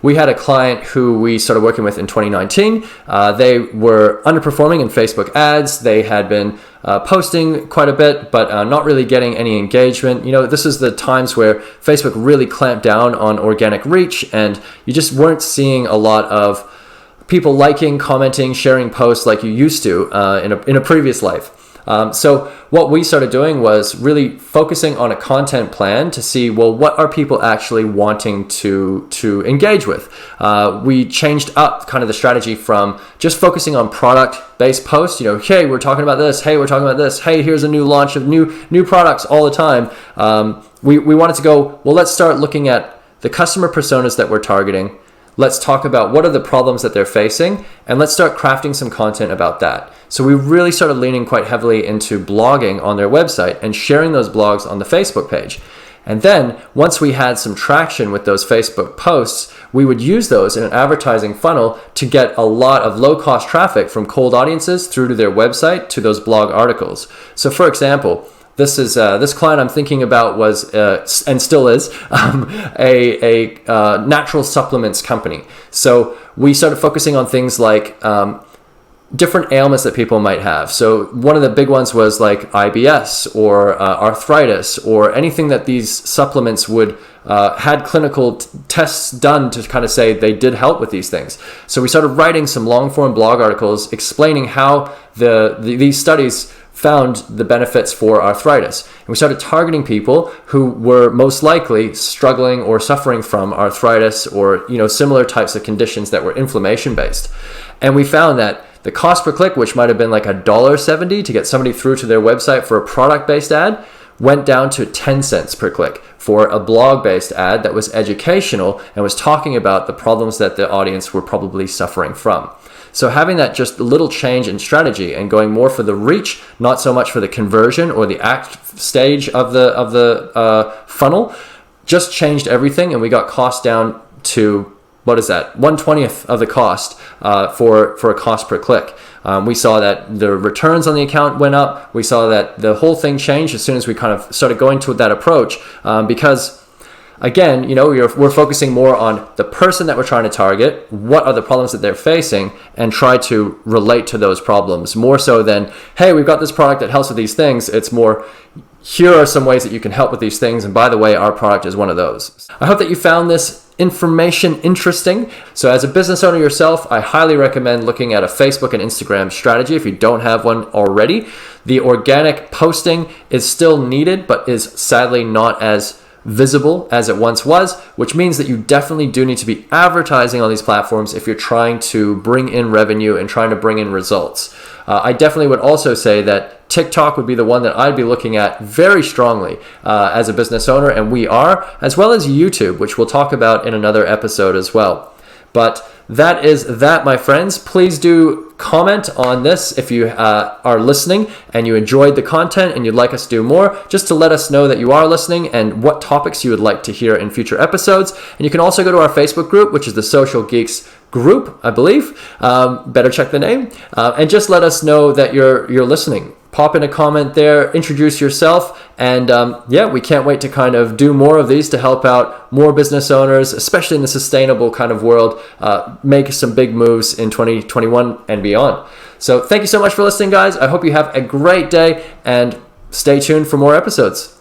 we had a client who we started working with in 2019. They were underperforming in Facebook ads. They had been posting quite a bit, but not really getting any engagement. This is the times where Facebook really clamped down on organic reach, and you just weren't seeing a lot of people liking, commenting, sharing posts like you used to in a previous life. So what we started doing was really focusing on a content plan to see, well, what are people actually wanting to engage with? We changed up kind of the strategy from just focusing on product-based posts. Hey, we're talking about this. Hey, we're talking about this. Hey, here's a new launch of new products all the time. We wanted to go, well, let's start looking at the customer personas that we're targeting. Let's talk about what are the problems that they're facing, and let's start crafting some content about that. So we really started leaning quite heavily into blogging on their website and sharing those blogs on the Facebook page. And then once we had some traction with those Facebook posts, we would use those in an advertising funnel to get a lot of low-cost traffic from cold audiences through to their website to those blog articles. So for example, this client I'm thinking about was and still is a natural supplements company. So we started focusing on things like different ailments that people might have. So one of the big ones was like IBS or arthritis, or anything that these supplements would had clinical tests done to kind of say they did help with these things. So we started writing some long form blog articles explaining how these studies found the benefits for arthritis. And we started targeting people who were most likely struggling or suffering from arthritis or similar types of conditions that were inflammation based. And we found that the cost per click, which might have been like $1.70 to get somebody through to their website for a product-based ad, went down to 10 cents per click for a blog-based ad that was educational and was talking about the problems that the audience were probably suffering from. So having that just little change in strategy and going more for the reach, not so much for the conversion or the act stage of the funnel, just changed everything, and we got cost down to, what is that, 1/20th of the cost for a cost per click. We saw that the returns on the account went up. We saw that the whole thing changed as soon as we kind of started going to that approach because again, we're focusing more on the person that we're trying to target, what are the problems that they're facing, and try to relate to those problems more so than, hey, we've got this product that helps with these things. It's more, here are some ways that you can help with these things, and by the way, our product is one of those. I hope that you found this information interesting. So as a business owner yourself, I highly recommend looking at a Facebook and Instagram strategy if you don't have one already. The organic posting is still needed, but is sadly not as visible as it once was, which means that you definitely do need to be advertising on these platforms if you're trying to bring in revenue and trying to bring in results. I definitely would also say that TikTok would be the one that I'd be looking at very strongly as a business owner, and we are, as well as YouTube, which we'll talk about in another episode as well. But that is that, my friends. Please do comment on this if you are listening and you enjoyed the content and you'd like us to do more, just to let us know that you are listening and what topics you would like to hear in future episodes. And you can also go to our Facebook group, which is the Social Geeks group, I believe. Better check the name. And just let us know that you're listening. Pop in a comment there, introduce yourself, and we can't wait to kind of do more of these to help out more business owners, especially in the sustainable kind of world, make some big moves in 2021 and beyond. So thank you so much for listening, guys. I hope you have a great day, and stay tuned for more episodes.